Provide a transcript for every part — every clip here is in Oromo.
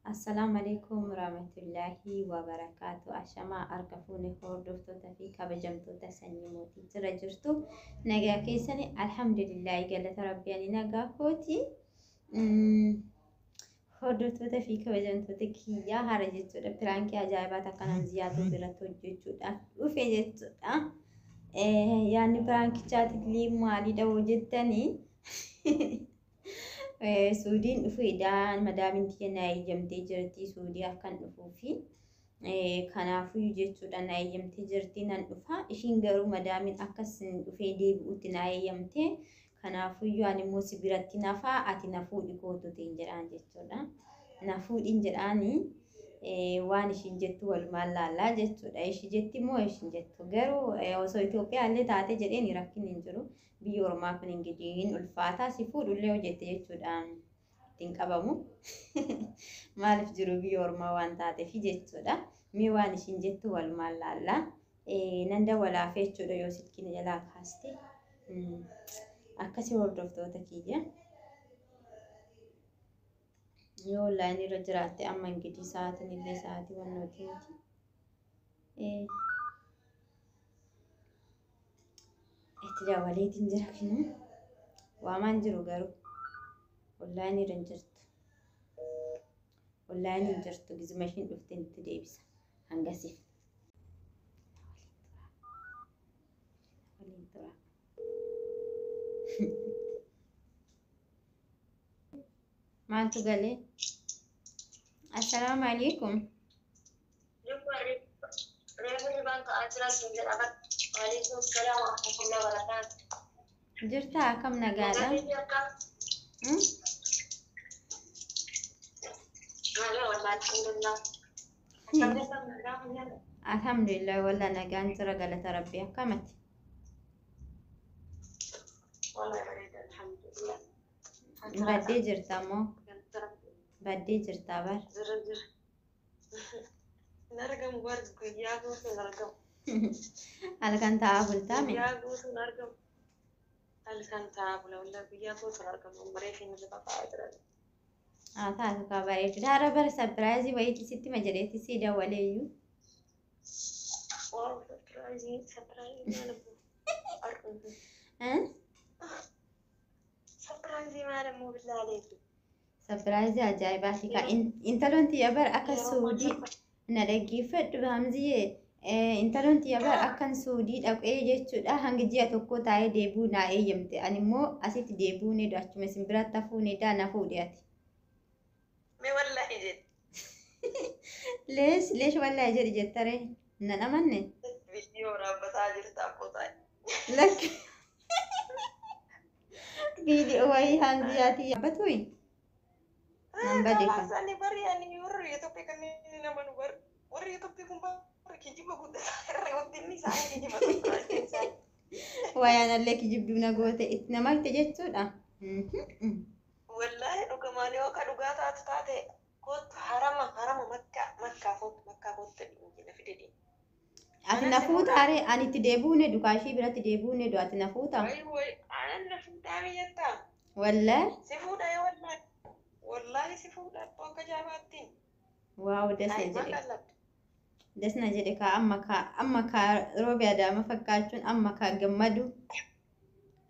السلام عليكم ورحمة الله وبركاته. أشما أركفوني هوردفتو تفي كبجمتو تسنيموتي ترجرتو نجا كيسني الحمد لله قالت ربي أني نجا كوتي هوردفتو تفي كبجمتو تكيا هرجتو البرانكي أجايبات كانوا زيادة براتو جوجو دا وفيجتو دا يعني برانكي جاتك لي مالي دو جدني Suudiin dhufuudhaan madaabiin tiyya eeyyamtee jirti. Suudii akkan dhufuufi kanaafuu jechuudha na eeyyamtee jirti nan dhufa. Ishiin garuu madaamiin akkas dhufee deebi'utti na eeyyamtee kanaafuu ani immoo si biratti nafaa ati na fuudhi kootutiin jedhaan jechuudha. Na fuudhiin jedhaanii waan ishiin jettu walumaan laallaa jechuudha. Ishii jetti immoo ishiin jettu garuu osoo Itoophiyaa illee taate jedheen rakkin hin jiru. Biyya ormaa kun ingidiin ulfaataa si fuudhullee hojjette jechuudhaan ittiin qabamu. Maaliif jiru biyya ormaa waan taateef jechuudha. Mee waan ishiin jettu walumaan laallaa. Nan dawwalaaf jechuudha yoo silkiin jalaa kaaste. Akkasii hordoftoota kiyya. Yoo onlaayinii irra jiraatte amma ingidii sa'aatiin illee sa'aatii wannooti miti. Itti daawwaleetiin jira kinu waamaan jiru garuu onlaayinii irra hin jirtu. Onlaayinii hin jirtu gizima ishiin dhufte itti deebisa hangasiif. Maaltu galee? Assalaamu alaikum. Jirta akkam nagaadha? Alhamdulillah walla nagaan jira galata rabbii akkamati? Baddee jirta moo? Baddee jirta bar? Nargam warg guyyaa guutuu nargam. Halkan taa'aa bultaa mee? Guyyaa guutuu nargam. Halkan taa'aa bula walaa guyyaa guutuu nargam. Umree fi nuti qophaa'aa jiran. Taatu kaa bareedu. Haara bara sabiraayizii wayiiti sitti ma jedheetti si dawwaleeyyuu. Waaw sabiraayizii maal argu? Sabiraayizii maal immoo bilaaleetu? Sabiraayizii ajaa'ibaati kaa intaloon tiyya bara akka suudii na dhaggeeffadhu Hamziyee. Intaloon tiyya bara akkan suudii dhaqee jechuudha hanga ji'a tokko taa'ee deebi'uu naa eeyyamte. Ani immoo asitti deebi'uu ni achuma isin biratti hafuu ni na fuudhi ati. Mee wallaahi jedhe. Leesh wallaahi jedhi jettaree nan amanne. Viidiyoo raabbataa jirta abbootaa. Lakki. Viidiyoo wayii Hamziyaati yaabbatuuyi. Nan badee kan. Ani bari ani warri Itoophiyaa kanneen nama nu bari warri Itoophiyaa kun bari kijiba guddaa irra guddinni isaanii kijiba guddaa. Waayaan allee kijibduu na goote itti nama itti jechuudha. Wallaahi dhugumaan yoo ka dhugaa taate kootu harama makkaa kootu na fidedhi. Ati na fuutaare ani itti deebuune dukaashii biratti deebuune do ati na fuuta. Anan na fuudhaa biyyattaa. Wallee. Si fuudha yoo wallaahi. Wallaahi si fuudha akka jaabaattiin. Waaw dasna jedhe. Dasna jedhe kaa amma kaa roobi adaama fakkaachuun amma kaa gammadu.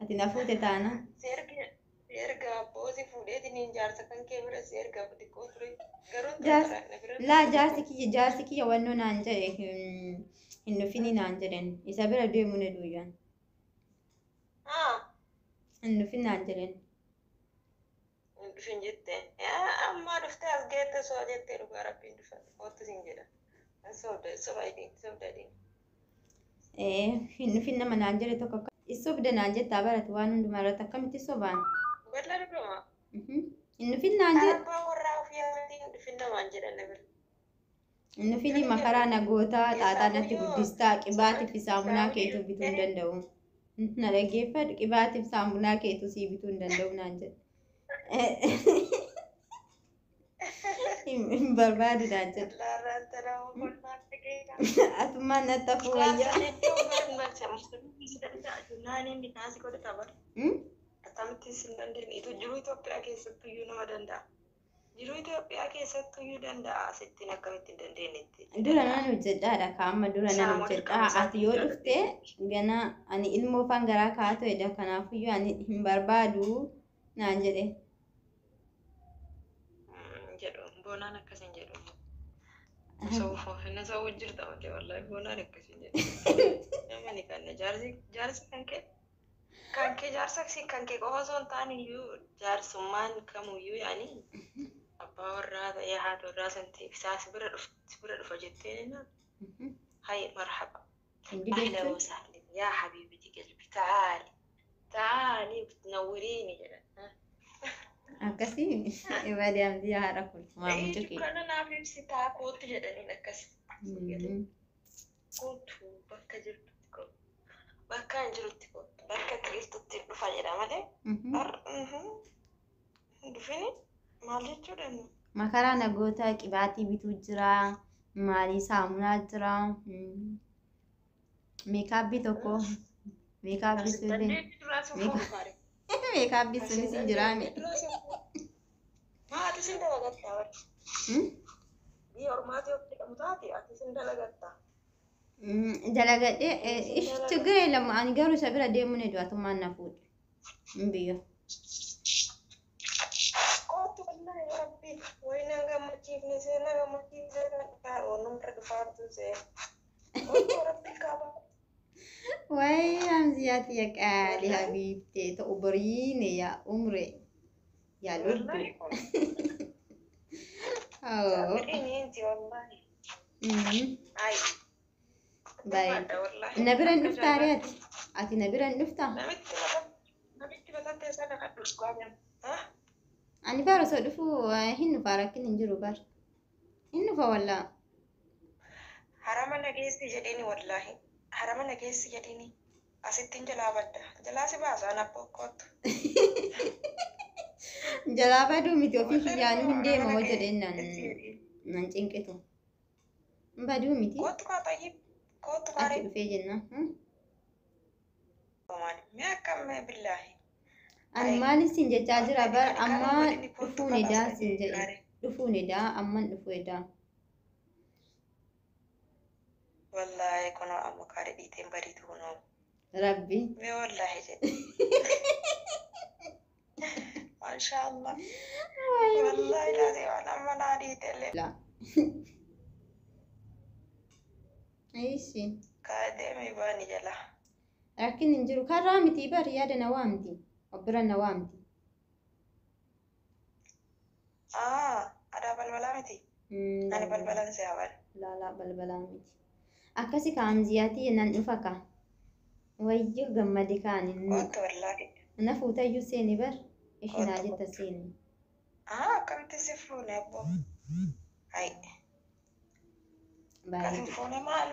Ati na fuute taana. Erga abboosi fuudheetiin jaarsa kan kee bira si erga xiqqoo ture. Laa jaarsi kiyya wannoo naan jedhe hin dhufini naan jedhen isa bira deemuu ni duyyaan. Hin dhufin naan jedhen. Dhufin jettee amma dhuftee as geette soo jettee dhugaa rabbiin dhufa oottu siin jedha. Sobdaadhiin. Hin dhufin nama naan jedhe tokko sobda naan jettaa baratu waan hundumaa irratti akkamitti sobaan. Balla dhugama. Hin dhufin naan jedhe. Abbaa warraa ofii amantiin dhufin namaan jedhan na bira. Hin dhufin makaraa nagootaa xaaxaa natti guddistaa qibaatiif fi saamunaa keetu bituu hin danda'u. Na dhaggeeffadhu qibaatiif saamunaa keetu sii bituu hin danda'u naan jedhe. Hin barbaadu naan jedhe. Atumaan natti hafuu wayyaa. Naaniin bitaasi godhata bara. Akkamitti sin dandeenye jiru Itoophiyaa keessatti iyyuu nama danda'a. Jiruu Itoophiyaa keessattuu iyyuu danda'a asittiin akkamitti hin dandeenyetti. Dura nan hojjedhaadha kaama dura nan hojjedhaa ati yoo dhufte gana ani ilmoo fan garaa kaatu edha kanaafiyyuu ani hin barbaadu naan jedhe. Jedhu boonaan akkas hin jedhu. Inni sa'uu jirta malee wallaahi boonaan akkas hin jedhu. Namni kan jaarsi kan kee jaarsaksi kan kee qofa osoo hin taane iyyuu jaarsummaan kamuyyuu yaani abbaa warraa ta'ee haati warraa santi isaa si bira dhufa jettee jennaan. Hayi marhaba. Ahlan wa sahlan yaa habiibiti qalbi ta'aali nawwiriini jedhan. Akkasii ibaadaamti haadha kun waamutu kee. Kana naaf ibsitaa kootu jedhaniin akkas. Kootu bakka jirtutti kootu. Bakka hin jirutti kootu. Bakka tiriistutti dhufa jedha malee. Dhufini maal jechuudha? Makaraa nagoota qibaatii bituu jira. Maalii saamunaa jira. Meekaapbii tokko. Meekaapbii sunis. Meekaapbii sunis hin jiraame. Ati sin dalagatta wali. Biyya ormaati of jedhamu taate ati sin dalagatta. Dalagadhee ችግር የለም ani garuu isa bira deemuun hedduutummaan na fuudhe. Biyya. Kootu wallahi rabbi wayna gammachiifne seena gammachiifne kan oonum bira dhufaatu see. Kootu rabbi qaba. Way amziyaati ya qaali habiibtee ta'u bariine yaa umre. Ya lubbu. Oh. Ini wallahi. Ai. Baik. Nabiran duftaariat. Ati nabiran dufta. Namitti batattee sana kan dhugaajan. Ani bara so dhufu hin dhufa rakkin hin jiru bar. Hin dhufa walla. Harama nageessi jedhini wallahi. Harama nageessi jedhini. Asittiin jalaa badda. Jalaa si baasaan abboo kootu. Jalaa baduu miti ofii kiyyaanuu hin deema hoo jedheen nan cinqitu. Baduu miti. Kootu kaa tayyib. Kootu Ati maari. dhufee jenna. Mee akkamee billaahi. Ani maalis sin jechaa jira bar amma dhufuu nedaa sin jedhe. Dhufuu nedaa amman dhufuu edaa. Wallahi kunoo amma kaadhi dhiiteen bariitu kunoo. Rabbi. Mee wallahi jedhe. Mashaallah. Wallahi laazee waan amma naa dhiiteellee. La. Aishi. Kaadhee baani jala. Rakkin hin jiru karraa miti bar yaada na waamti. Obbira na waamti. Ada balbalaa miti. Ani balbalaan si haban. Laalaa balbalaa miti. Akkasi kaamziyaati nan dhufa ka. Wayyoo gammade kaani. Kootu wallahi. Na fuutayyuu seeni bar. Ishinaa jetta seeni. Akkamitti si fuune abboo. Hai. Kan Baay'ee. fuune maal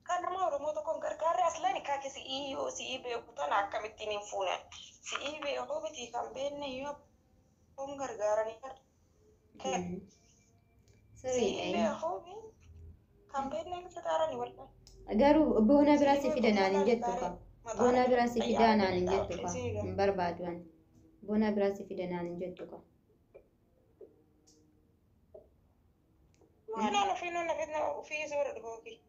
kan nama Oromoo tokkoon gargaarre aslani kaake si'ii beeku tana akkamittiin hin fuune. Si'ii beeku miti kan beenne yoo abboon gargaaranii Sirrii si'ii ta'e. beeku kan beenne gargaaranii wallahi. Garuu boona biraa si fida naan hin jettu ka. Boona biraa si fida naan hin jettu ka. Hin barbaadu ani. Boona biraa si fida naan hin jettu ka. Maanaan ofii soora dhugooki.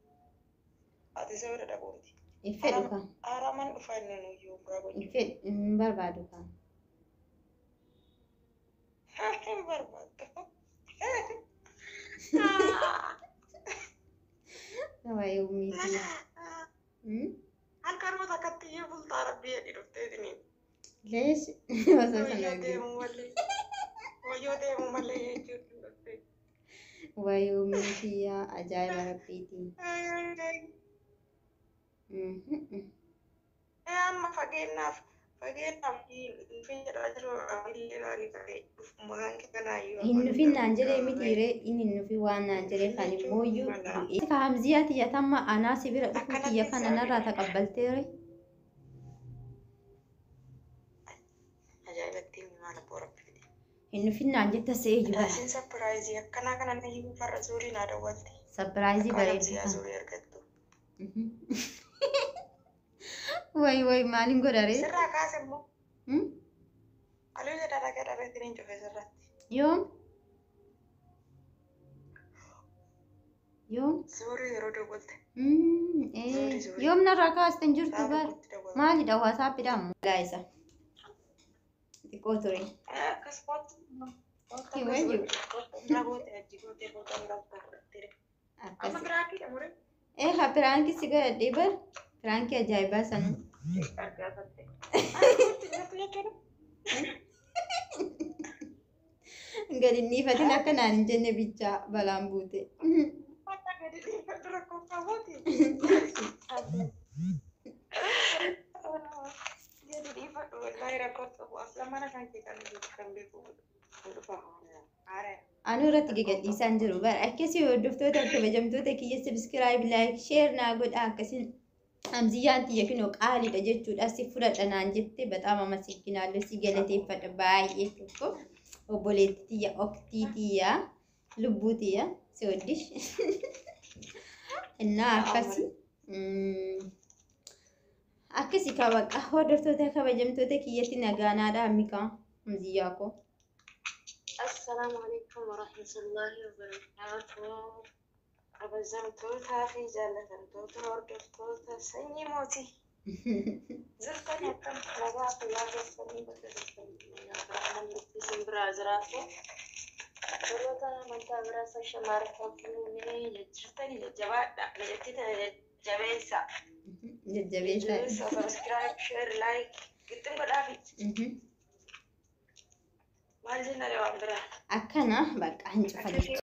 Ati soora dhabuuti. Hin fedhu ka. Araman dhufa inni nuyyuu biraa gochuu. Hin fedhu hin barbaadu ka. Hin barbaaddu. Waayee ummiitii. Halkan mata akkatti iyyuu bultaa rabbii jedhi dhufteetini. Leesh osoo sana Wayyoo deemu malee jechuudha dhuftee. waayee ummiitii yaa ajaa'iba rabbiitii. Amma fageenyaaf hin jedhaa jiru illee laalii ta'e dhufuma kan kanaayyuu. Hin nufin naan jedhee mitiiree inni hin nufi waan naan jedhee kan immooyyuu bu'ee. Kaamziyaa xiyyatamma anaa si bira dhufuu xiyya kana narraa taqabbalteere. Ajaa'ibatti maal abboo rabbi. Hin nufin naan jetta seeyyu bara. Isin sapiraayizii akkanaa kana nayyuu farra suurii naa dawwalti. Sapiraayizii Bareedu bareedu. suurii argattu. Wayi maaliin godharee? Sirraa kaase immoo. Aluu jedhaa dhagaa dhabeetiin hin cufe sirratti. يوم سوري رودو قلت يوم نرى كاستن جرتو بار مالي دوا سابي دام لايسا تكوتري كسبت كيوين ها برانكي سيجا ديبر برانكي أجايبا سنو قال إني فتنا كنان جنة بيتشا بلامبوتي أنا رتقي قد إنسان جرو بار أكسي ودفتو تركب جمتو تكي سبسكرايب لايك شير ناقود أكسين أمزيان تيجي قالي دجتشو داسي فرد أنا جبت بتأمل مسكينا لسي جلتي فتباي يتوكو وبوليتي أوكتيتي لبوتي سوديش إنها أكسي كابك ودفتو تركب جمتو تكي يتنا غانا دا ميكا أمزياكو. السلام عليكم ورحمة الله وبركاته. أبزمتوتا في جالة توتا وردفتوتا سيني موتي. زرتني أكم لغاق يا جسني بسرطني أبراهيم بسم برازراتو. زرتنا من تابراسا شماركم فيني زرتني جواد لجتنا جبيسا. جبيسا. سبسكرايب شير لايك قدام بالعافية. أكنا بقى هنشوف